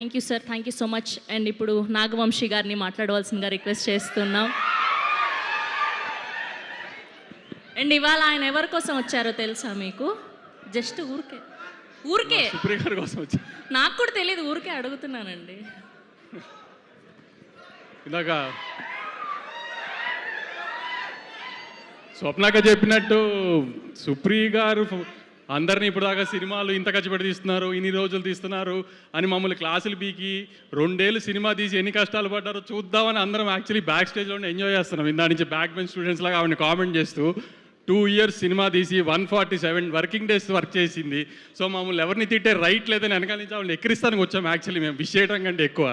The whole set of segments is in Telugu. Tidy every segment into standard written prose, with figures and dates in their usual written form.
Thank you sir, thank you so much. And ఇప్పుడు నాగవంశీ గారిని మాట్లాడవలసిందిగా రిక్వెస్ట్ చేస్తున్నాం. అండ్ ఇవాళ ఆయన ఎవరి కోసం వచ్చారో తెలుసా మీకు? జస్ట్ ఊరికే ఊరికే సుప్రియ గారి కోసం వచ్చా. నాకు కూడా తెలియదు, ఊరికే అడుగుతున్నానండి. ఇందాక స్వప్నక చెప్పినట్టు సుప్రియ గారు అందరినీ ఇప్పుడు దాకా సినిమాలు ఇంత కచ్చిపెట్టి తీస్తున్నారు, ఇన్ని రోజులు తీస్తున్నారు అని మమ్మల్ని క్లాసులు పీకి 2 ఏళ్ళు సినిమా తీసి ఎన్ని కష్టాలు పడ్డారో చూద్దామని అందరం యాక్చువల్లీ బ్యాక్ స్టేజ్లోనే ఎంజాయ్ చేస్తున్నాం. ఇందా నుంచి బ్యాక్ బెంచ్ స్టూడెంట్స్ లాగా ఆవిడని కామెంట్ చేస్తూ 2 years సినిమా తీసి 147 వర్కింగ్ డేస్ వర్క్ చేసింది. సో మమ్మల్ని ఎవరిని తిట్టే రైట్ లేదని వెనకాల నుంచి ఆవిడని ఎక్కిరిస్తానికి వచ్చాము. యాక్చువల్లీ మేము విష్ చేయడం కంటే ఎక్కువ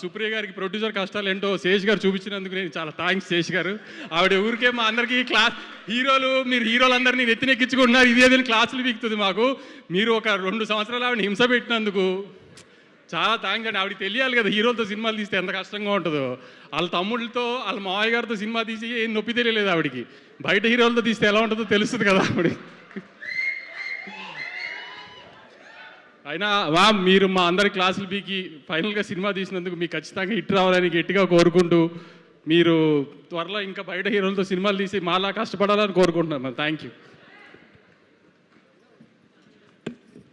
సుప్రియ గారికి ప్రొడ్యూసర్ కష్టాలు ఏంటో శేష్ గారు చూపించినందుకు నేను చాలా థ్యాంక్స్ శేష్ గారు. ఆవిడ ఊరికే మా అందరికీ క్లాస్ మీరు హీరోలందరినీ నెత్తినెక్కించుకుంటున్నారు, ఇదేదని క్లాసులు పీకుతుంది మాకు. మీరు ఒక 2 సంవత్సరాలు ఆవిడ హింస పెట్టినందుకు చాలా థ్యాంక్స్ అండి. ఆవిడకి తెలియాలి కదా హీరోలతో సినిమాలు తీస్తే ఎంత కష్టంగా ఉంటుందో. వాళ్ళ తమ్ముళ్ళతో వాళ్ళ మావయ్య గారితో సినిమా తీసి ఏం నొప్పి తెలియలేదు ఆవిడికి. బయట హీరోలతో తీస్తే ఎలా ఉంటుందో తెలుస్తుంది కదా ఆవిడ. అయినా మీరు మా అందరి క్లాసులు పీకి ఫైనల్గా సినిమా తీసినందుకు మీకు ఖచ్చితంగా హిట్ రావాలని గట్టిగా కోరుకుంటూ, మీరు త్వరలో ఇంకా బయట హీరోలతో సినిమాలు తీసి మాలా కష్టపడాలని కోరుకుంటున్నాను. Thank you.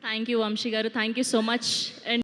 Thank you Vamshi garu, thank you so much. And